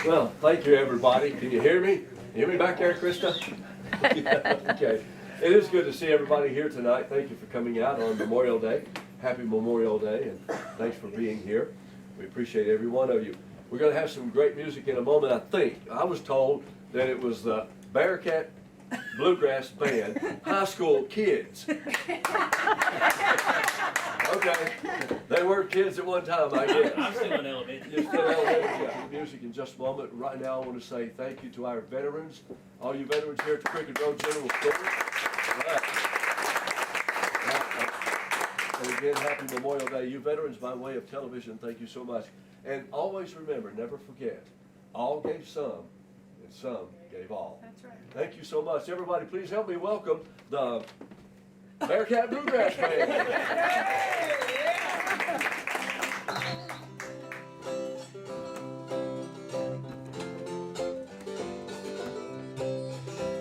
Well, thank you, everybody. Can you hear me? You hear me back there, Krista? Yeah, okay. It is good to see everybody here tonight. Thank you for coming out on Memorial Day. Happy Memorial Day, and thanks for being here. We appreciate every one of you. We're going to have some great music in a moment, I think. I was told that it was the Bearcat Bluegrass Band, high school kids. Okay, they were kids at one time, I guess. I'm still in elementary. You're still elementary. Yeah, music in just a moment. Right now, I want to say thank you to our veterans, all you veterans here at the Cricket Road General Store. Right. And again, happy Memorial Day. You veterans, by way of television, thank you so much. And always remember, never forget, all gave some, and some gave all. That's right. Thank you so much. Everybody, please help me welcome the Bearcat Bluegrass Band.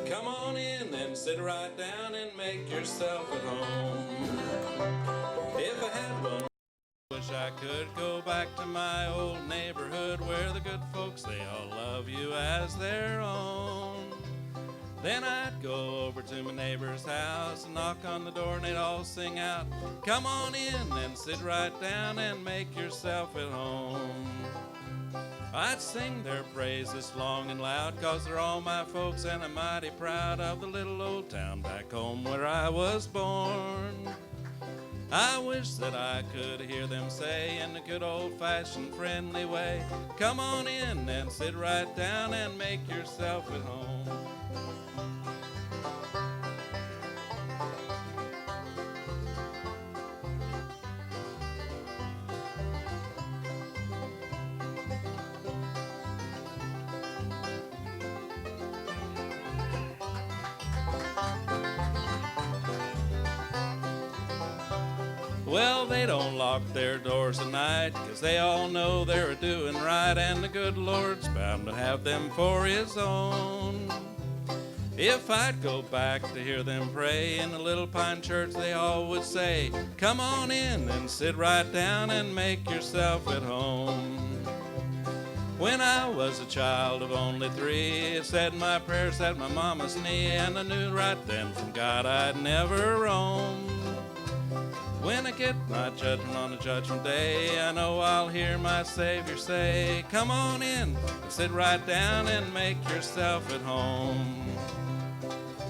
Come on in and sit right down and make yourself at home. If I had one, wish I could go back to my old neighborhood where the good folks, they all love you as their own. Then I'd go over to my neighbor's house and knock on the door and they'd all sing out, come on in and sit right down and make yourself at home. I'd sing their praises long and loud, 'cause they're all my folks and I'm mighty proud of the little old town back home where I was born. I wish that I could hear them say in a good old-fashioned friendly way, come on in and sit right down and make yourself at home. Well, they don't lock their doors at night, 'cause they all know they're doing right, and the good Lord's bound to have them for his own. If I'd go back to hear them pray in the little pine church, they all would say, come on in and sit right down and make yourself at home. When I was a child of only 3, I said my prayers at my mama's knee, and I knew right then from God I'd never roam. When I get my judgment on the judgment day, I know I'll hear my Savior say, come on in and sit right down and make yourself at home.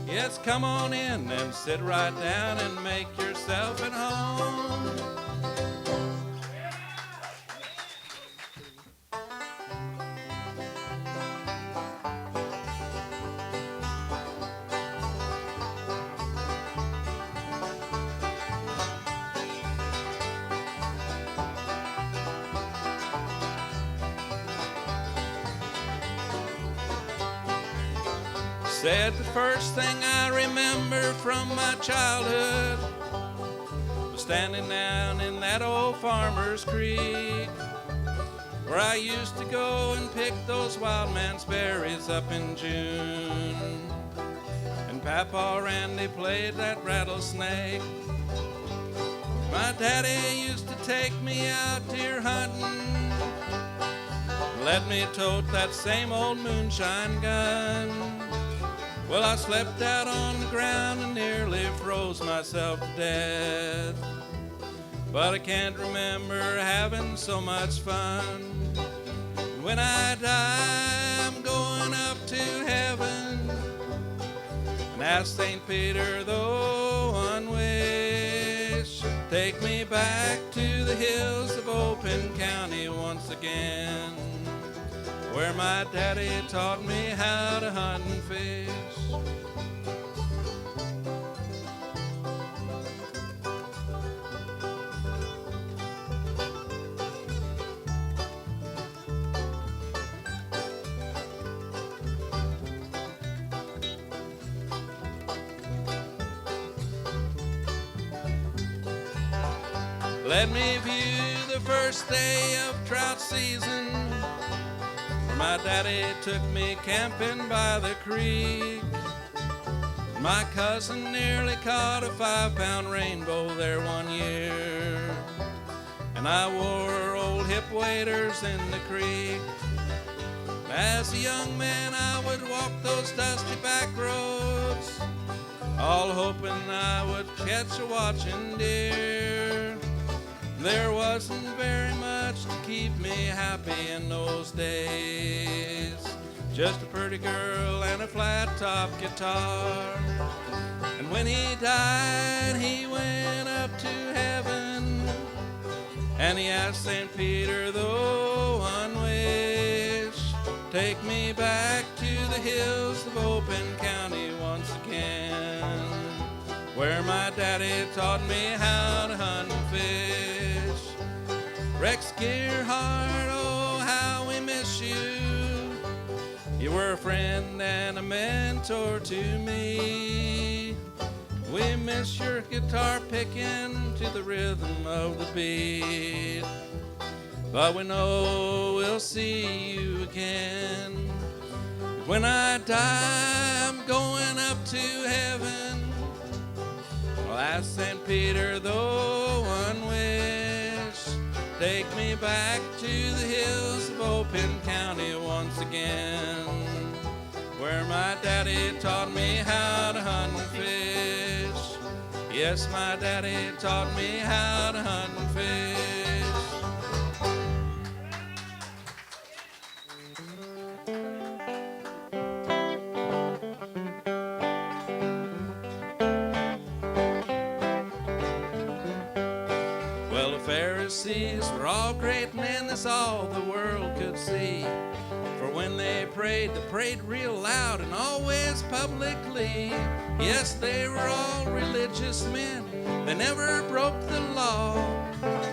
Yes, come on in and sit right down and make yourself at home. Said the first thing I remember from my childhood was standing down in that old farmer's creek, where I used to go and pick those wild man's berries up in June. And Papa Randy played that rattlesnake. My daddy used to take me out deer hunting, let me tote that same old moonshine gun. Well, I slept out on the ground and nearly froze myself to death, but I can't remember having so much fun. When I die, I'm going up to heaven and ask St. Peter, though one wish, take me back to the hills of Open County once again, where my daddy taught me how to hunt and fish. Let me view the first day of trout season, where my daddy took me camping by the creek. My cousin nearly caught a 5-pound rainbow there one year, and I wore old hip waders in the creek. As a young man I would walk those dusty back roads, all hoping I would catch a watching deer. There wasn't very much to keep me happy in those days, just a pretty girl and a flat-top guitar. And when he died, he went up to heaven, and he asked St. Peter the one wish, take me back to the hills of Open County once again, where my daddy taught me how to hunt and fish. Rex Gearhart, oh, how we miss you. You were a friend and a mentor to me. We miss your guitar picking to the rhythm of the beat, but we know we'll see you again. When I die, I'm going up to heaven. I'll ask St. Peter the one wish, take me back to the hills of Open County once again, where my daddy taught me how to hunt and fish. Yes, my daddy taught me how to hunt and fish. Well, the Pharisees were all great men, that's all the world could see. For when they prayed real loud and always publicly. Yes, they were all religious men, they never broke the law,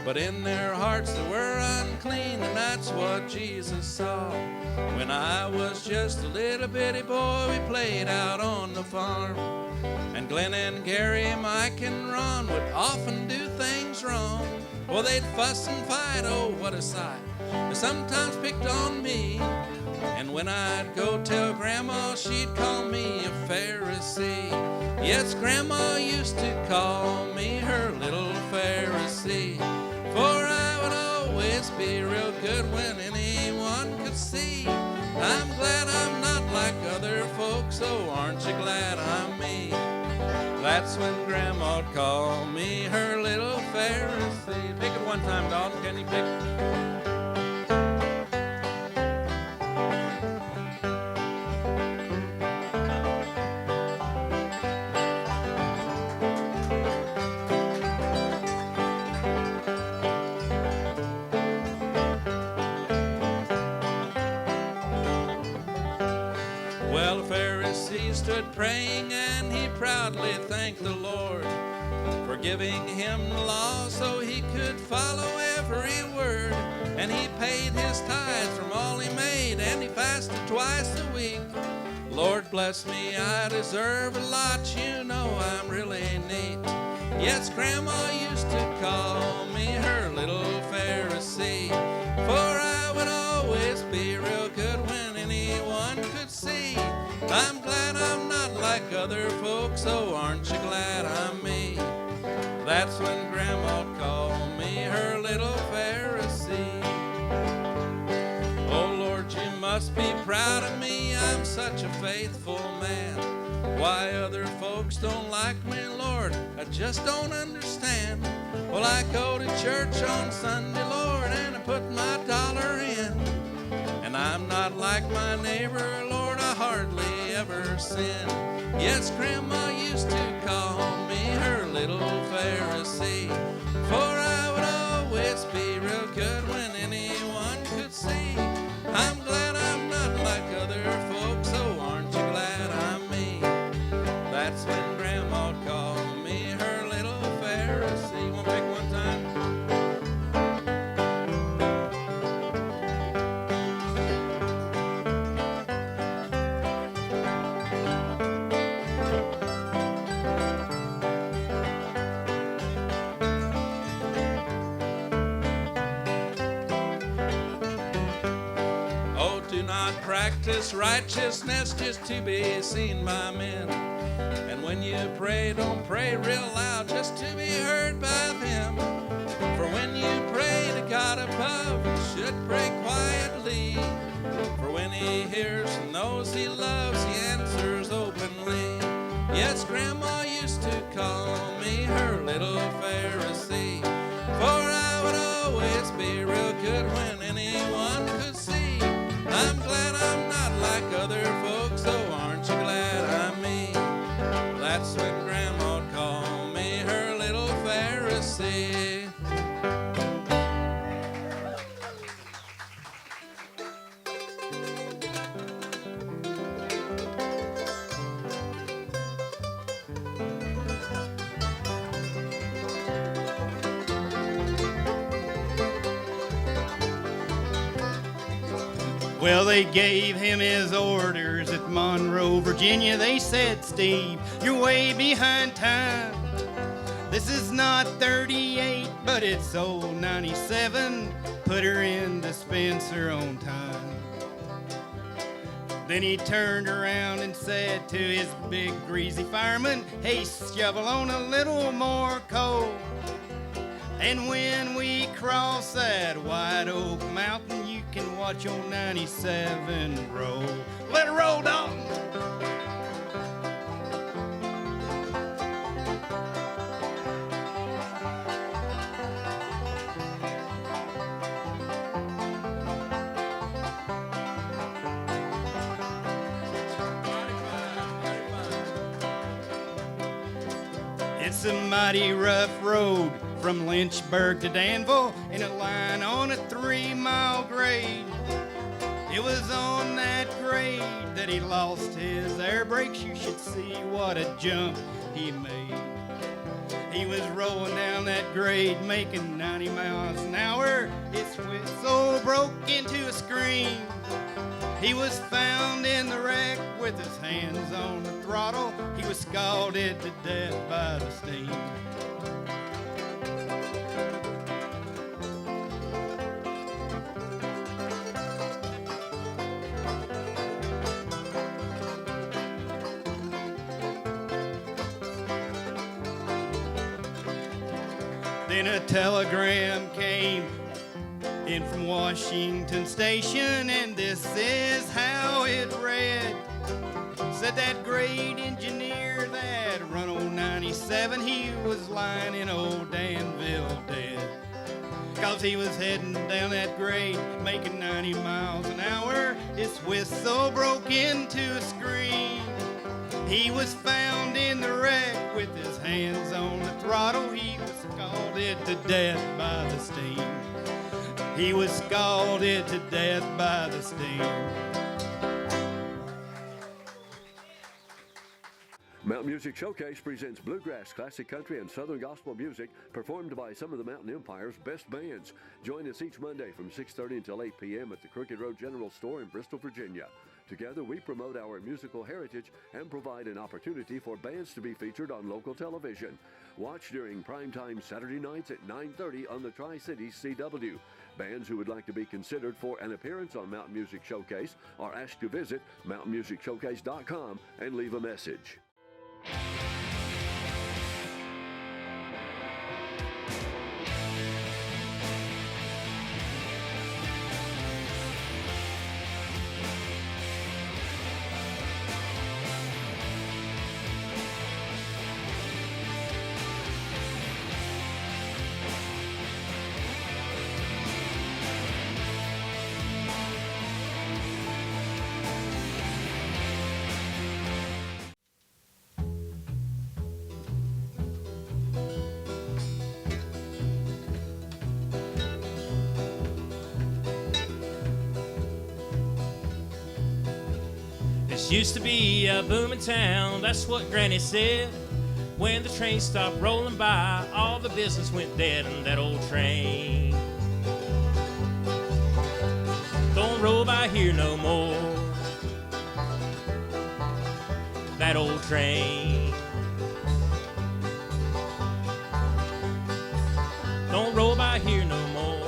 but in their hearts they were unclean, and that's what Jesus saw. When I was just a little bitty boy, we played out on the farm, and Glenn and Gary, Mike and Ron would often do things wrong. Well, they'd fuss and fight, oh, what a sight. They sometimes picked on me, and when I'd go tell Grandma, she'd call me a Pharisee. Yes, Grandma used to call me her little Pharisee, for I would always be real good when anyone could see. I'm glad I'm not like other folks, oh, aren't you glad I'm me? That's when Grandma'd call me her little Pharisee. Pick it one time, Dalton, can you pick it? Well, the Pharisee stood praying, and he proudly thanked the Lord for giving him the law so he could follow every word. And he paid his tithes from all he made, and he fasted twice a week. Lord bless me, I deserve a lot, you know I'm really neat. Yes, Grandma used to call me her little Pharisee, for I would always be real good when anyone could see. I'm glad I'm not like other folks, oh, aren't you glad I'm me? That's when Grandma'd call me her little Pharisee. Oh, Lord, you must be proud of me, I'm such a faithful man. Why other folks don't like me, Lord, I just don't understand. Well, I go to church on Sunday, Lord, and I put my dollar in. And I'm not like my neighbor, Lord, I hardly ever sin. Yes, Grandma used to call me her little Pharisee, for I would always be real good when anyone could see. I'm glad I'm not like other folks, oh, aren't you glad I'm me? That's when Grandma'd call me her little Pharisee. Want to pick one time? not practice righteousness just to be seen by men. And when you pray, don't pray real loud just to be heard by them. For when you pray to God above, you should pray quietly. For when he hears and knows he loves, he answers openly. Yes, Grandma used to call me her little Pharisee. For I would always be real good when anyone could see. I'm glad I'm not like other folks, oh aren't you glad I'm me? That's when Grandma'd call me her little Pharisee. Well, they gave him his orders at Monroe, Virginia. They said, Steve, you're way behind time. This is not 38, but it's old 97. Put her in dispenser on time. Then he turned around and said to his big greasy fireman, hey, shovel on a little more coal. And when we cross that White Oak Mountain, you can watch old 97 roll. Let it roll, Dalton! It's a mighty rough road from Lynchburg to Danville in a line on a 3-mile grade. It was on that grade that he lost his air brakes. You should see what a jump he made. He was rolling down that grade making 90 miles an hour. His whistle broke into a scream. He was found in the wreck with his hands on the throttle. He was scalded to death by the steam. Then a telegram came in from Washington Station, and this is how it read. Said that great engineer that run old 97, he was lying in old Danville dead. 'Cause he was heading down that grade, making 90 miles an hour. His whistle broke into a scream. He was found in the wreck with his hands on the throttle. He was scalded to death by the steam. He was scalded to death by the steam. Mountain Music Showcase presents bluegrass, classic country, and southern gospel music performed by some of the Mountain Empire's best bands. Join us each Monday from 6:30 until 8 p.m. at the Crooked Road General Store in Bristol, Virginia. Together, we promote our musical heritage and provide an opportunity for bands to be featured on local television. Watch during primetime Saturday nights at 9:30 on the Tri-Cities CW. Bands who would like to be considered for an appearance on Mountain Music Showcase are asked to visit mountainmusicshowcase.com and leave a message. This used to be a booming town, that's what Granny said. When the train stopped rolling by, all the business went dead on that old train. Don't roll by here no more, that old train. Don't roll by here no more.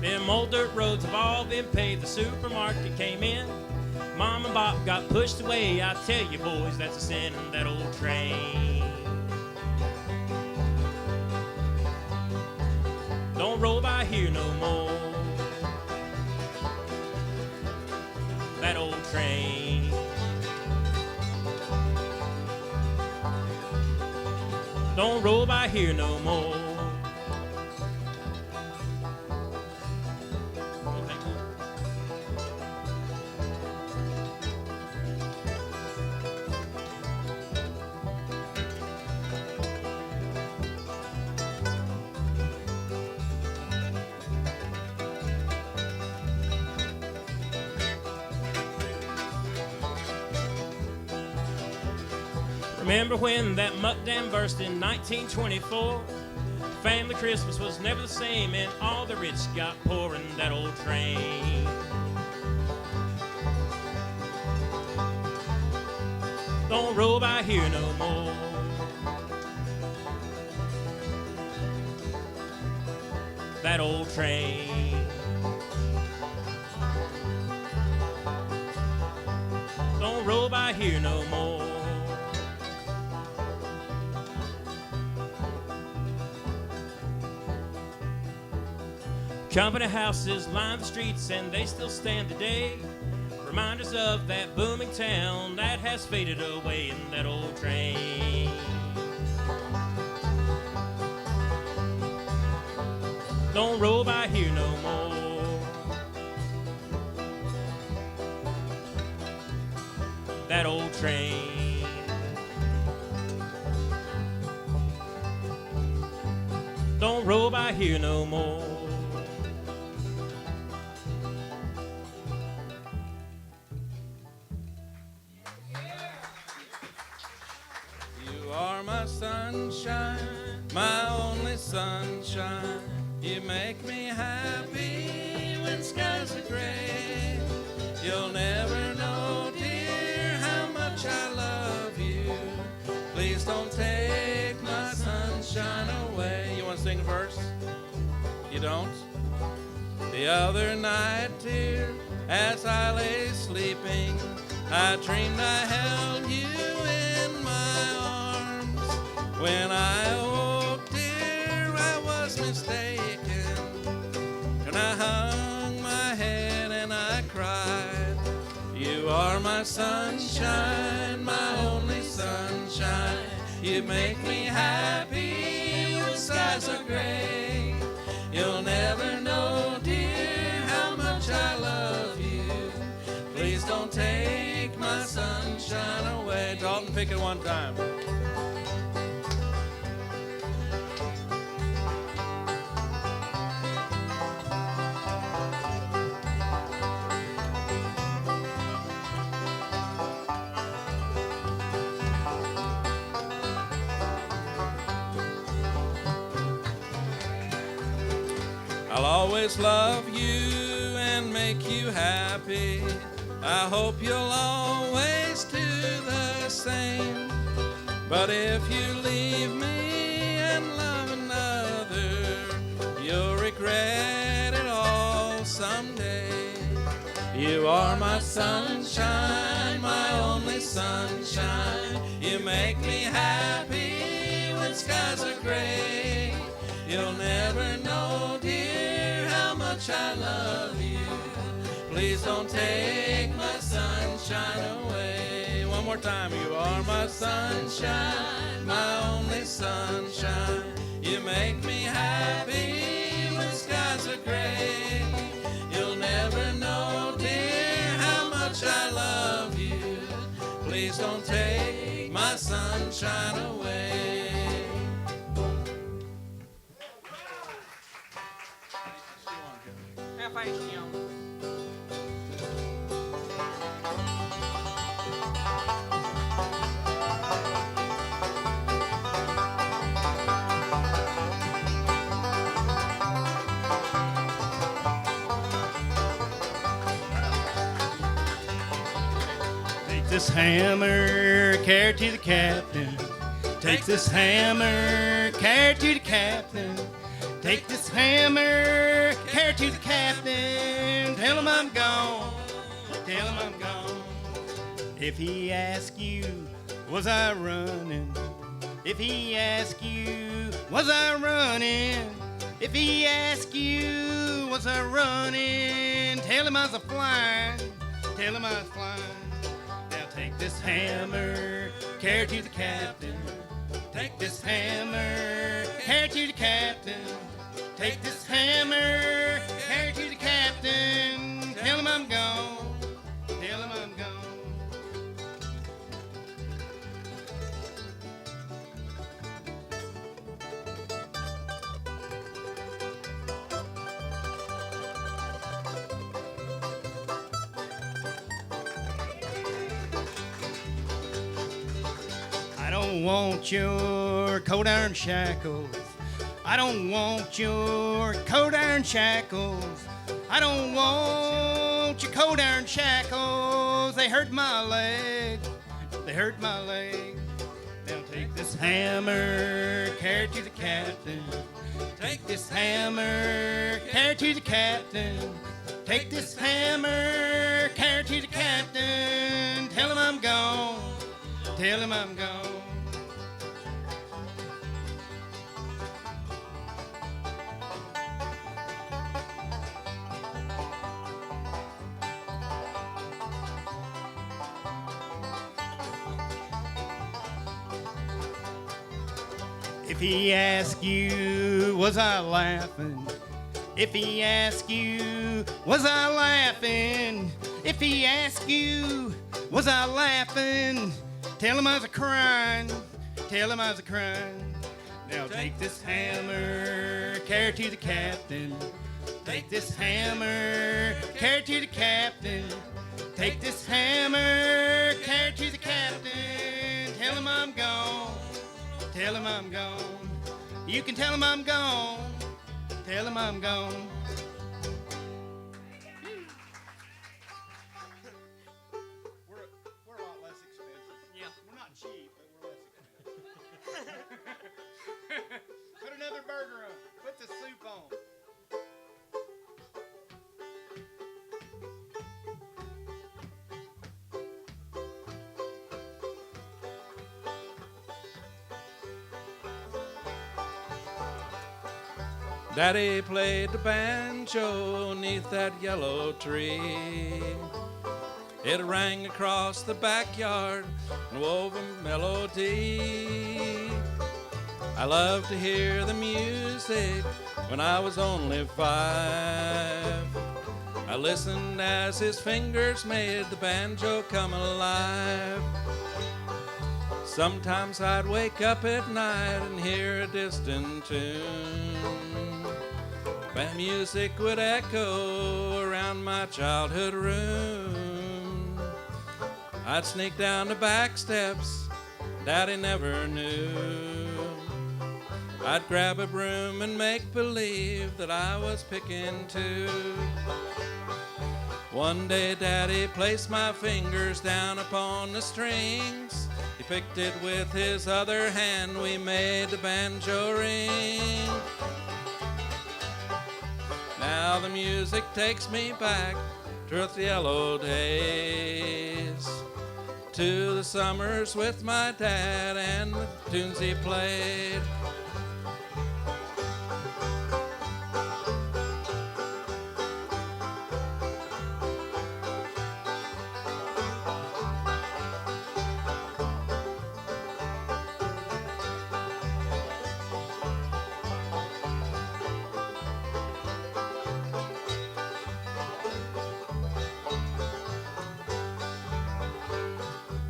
Them them old dirt roads have all been paved. The supermarket came in. Mom and Bob got pushed away. I tell you, boys, that's a sin in that old train. Don't roll by here no more. That old train. Don't roll by here no more. Remember when that muck dam burst in 1924? Family Christmas was never the same, and all the rich got poor in that old train. Don't roll by here no more. That old train. Don't roll by here no more. Company houses line the streets and they still stand today. Reminders of that booming town that has faded away in that old train. Don't roll by here no more. That old train. Don't roll by here no more. Sunshine, my only sunshine. You make me happy when skies are gray. You'll never know, dear, how much I love you. Please don't take my sunshine away. You want to sing a verse? You don't? The other night, dear, as I lay sleeping, I dreamed I held you in my arms. When I awoke, dear, I was mistaken, and I hung my head and I cried. You are my sunshine, my only sunshine. You make me happy when skies are gray. You'll never know, dear, how much I love you. Please don't take my sunshine away. Dalton, pick it one time. I'll always love you and make you happy. I hope you'll always do the same. But if you leave me and love another, you'll regret it all someday. You are my sunshine, my only sunshine. You make me happy when skies are gray. You'll never know, dear, how much I love you. Please don't take my sunshine away. One more time. You are my sunshine, my only sunshine. You make me happy when skies are gray. You'll never know, dear, how much I love you. Please don't take my sunshine away. Take this hammer, carry to the captain. Take this hammer, carry to the captain. Take this hammer, carry it to the captain. Tell him I'm gone. Tell him I'm gone. If he asks you, was I running? If he asks you, was I running? If he asks you, was I running? Tell him I was flying. Tell him I was flying. Now take this hammer, carry it to the captain. Take this hammer, carry it to the captain. Take this hammer, carry it to the captain. Tell him I'm gone. Tell him I'm gone. I don't want your cold iron shackles. I don't want your cold iron shackles. I don't want your cold iron shackles. They hurt my leg. They hurt my leg. Now take this hammer, carry it to the captain. Take this hammer, carry it to the captain. Take this hammer, carry it to the captain. Tell him I'm gone. Tell him I'm gone. If he asks you, was I laughing? If he asks you, was I laughing? If he asks you, was I laughing? Tell him I was a-crying. Tell him I was a-crying. Now take this hammer, carry it to the captain. Take this hammer, carry it to the captain. Take this hammer, carry it to the captain. Tell him I'm gone. Tell him I'm gone. You can tell him I'm gone. Tell him I'm gone. We're a lot less expensive. Yeah. We're not cheap, but we're less expensive. Put another burger on. Put the soup on. Daddy played the banjo 'neath that yellow tree. It rang across the backyard and wove a melody. I loved to hear the music when I was only 5. I listened as his fingers made the banjo come alive. Sometimes I'd wake up at night and hear a distant tune. That music would echo around my childhood room. I'd sneak down the back steps, Daddy never knew. I'd grab a broom and make believe that I was picking too. One day Daddy placed my fingers down upon the strings. He picked it with his other hand, we made the banjo ring. Now the music takes me back to the yellow days, to the summers with my dad and the tunes he played.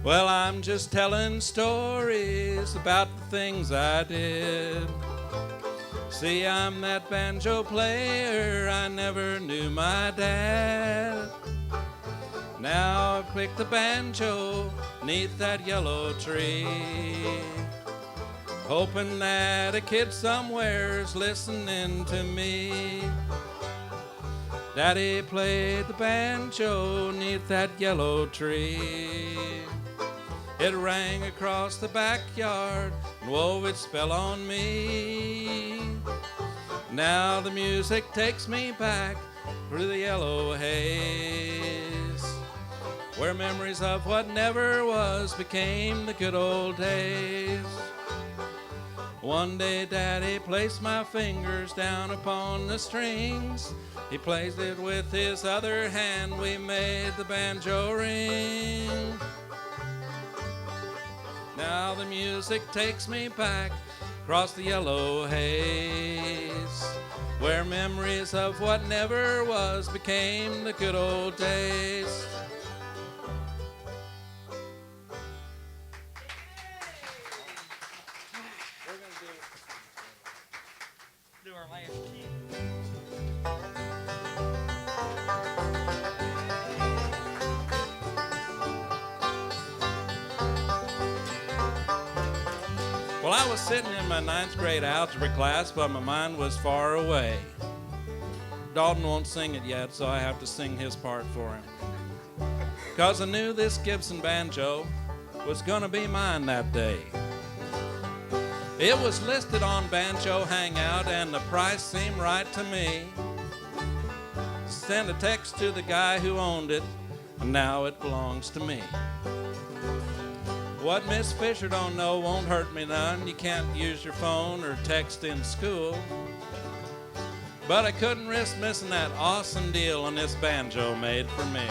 Well, I'm just telling stories about the things I did. See, I'm that banjo player, I never knew my dad. Now I've picked the banjo 'neath that yellow tree, hoping that a kid somewhere's listening to me. Daddy played the banjo 'neath that yellow tree. It rang across the backyard and wove its spell on me. Now the music takes me back through the yellow haze, where memories of what never was became the good old days. One day Daddy placed my fingers down upon the strings. He plays it with his other hand. We made the banjo ring. Now the music takes me back across the yellow haze, where memories of what never was became the good old days. Do our last key. Well, I was sitting in my 9th grade algebra class, but my mind was far away. Dalton won't sing it yet, so I have to sing his part for him. 'Cause I knew this Gibson banjo was gonna be mine that day. It was listed on Banjo Hangout, and the price seemed right to me. Sent a text to the guy who owned it, and now it belongs to me. What Miss Fisher don't know won't hurt me none. You can't use your phone or text in school. But I couldn't risk missing that awesome deal on this banjo made for me.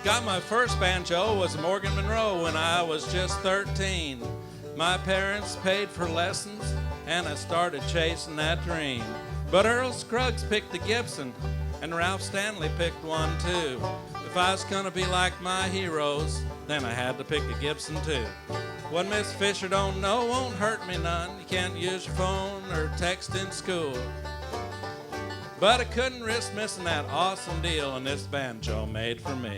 Got my first banjo was a Morgan Monroe when I was just 13. My parents paid for lessons, and I started chasing that dream. But Earl Scruggs picked the Gibson, and Ralph Stanley picked one too. If I was gonna be like my heroes, then I had to pick a Gibson too. What Miss Fisher don't know won't hurt me none. You can't use your phone or text in school. But I couldn't risk missing that awesome deal on this banjo made for me.